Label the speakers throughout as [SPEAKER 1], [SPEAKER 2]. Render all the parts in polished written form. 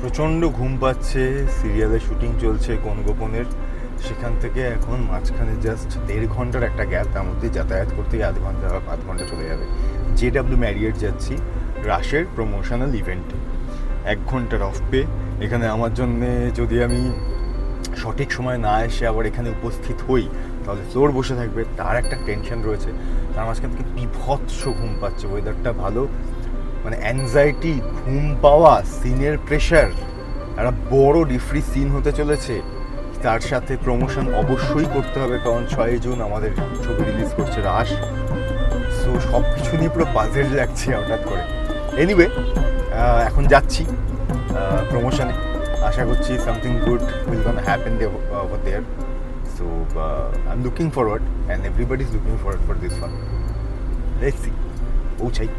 [SPEAKER 1] প্রচণ্ড ঘুম পাচ্ছে। সিরিয়ালের শুটিং চলছে কোন গোপনের, সেখান থেকে এখন মাঝখানে জাস্ট 1.5 ঘন্টার একটা গ্যাপ, তার মধ্যে যাতায়াত করতে গিয়ে আধ ঘন্টা চলে যাবে। JW ম্যারিয়েট যাচ্ছি রাশের প্রমোশনাল ইভেন্টে। 1 ঘন্টার অফ পে। এখানে আমার জন্যে যদি আমি সঠিক সময় না এসে আবার এখানে উপস্থিত হই তাহলে ফ্লোর বসে থাকবে, তার একটা টেনশন রয়েছে। তার মাঝখান থেকে বিভৎস ঘুম পাচ্ছে, ওয়েদারটা ভালো, মানে অ্যাংজাইটি, ঘুম পাওয়া, সিনের প্রেশার, একটা বড় ডিফ্রি সিন হতে চলেছে। তার সাথে প্রমোশন অবশ্যই করতে হবে, কারণ 6 জুন আমাদের ছবি রিলিজ করছে রাশ। সো সব কিছু নিয়ে পুরো পাজেল লাগছে হঠাৎ করে। এনিওয়ে, এখন যাচ্ছি প্রমোশনে। আশা করছি something good will gonna happen over there. So I am looking forward and everybody is looking forward for this one. Let's see, পৌঁছাই।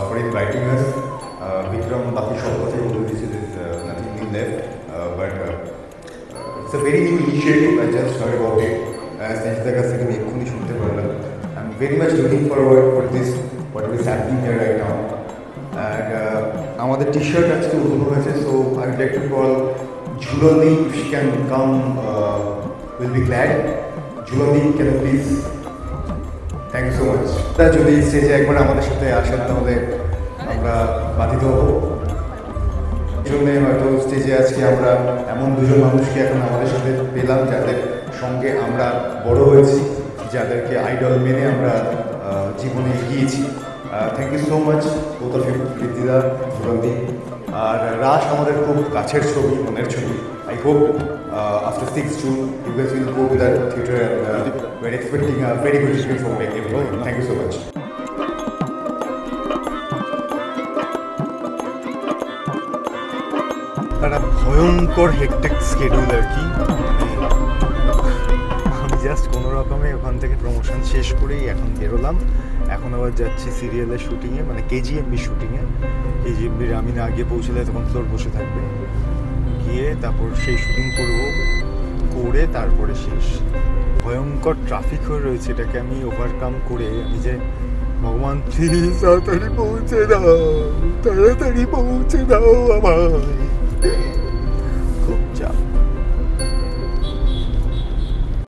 [SPEAKER 1] For inviting us, Vikram, बाकी सब बातें बोल रही थी, nothing new left, but it's a very new initiative. I just heard about it. संचिता का से मैं खुद ही सुनते पड़ा। I'm very much looking forward for this, what is happening here right now. And हमारे T-shirt आज के उद्घाटन है, so I would like to call Julandi, if she can come, will be glad. Julandi, can you please? Thank you so much. যদি স্টেজে একবার আমাদের সাথে আসেন তাহলে আমরা বাধিত হব। এই জন্যে হয়তো স্টেজে আজকে আমরা এমন দুজন মানুষকে এখন আমাদের সাথে পেলাম যাদের সঙ্গে আমরা বড় হয়েছি, যাদেরকে আইডল মেনে আমরা জীবনে এগিয়েছি। Thank you so much both of you, কৃতিদা, সুরন্দি। আর রাশ আমাদের খুব কাছের ছবি, মনের ছবি। I hope after 6 June you guys will go to that theatre and we're expecting a very good experience from everyone. Thank you so much. একটা ভয়ঙ্কর হেক্টিক স্কেডিউল আর কি। আমি জাস্ট কোনো রকমে ওখান থেকে প্রমোশন শেষ করেই এখন বেরোলাম। এখন আবার যাচ্ছি সিরিয়ালের শুটিংয়ে, মানে KGMB শুটিংয়ে। KGMBর আমি না আগে পৌঁছলে তখন ফ্লোর বসে থাকবে, গিয়ে তারপর সেই শুটিং করে তারপরে শেষ। ভয়ঙ্কর ট্রাফিক হয়ে রয়েছে, এটাকে আমি ওভারকাম করে আমি যে ভগবান প্লিজ তাড়াতাড়ি পৌঁছে দাও আমায়।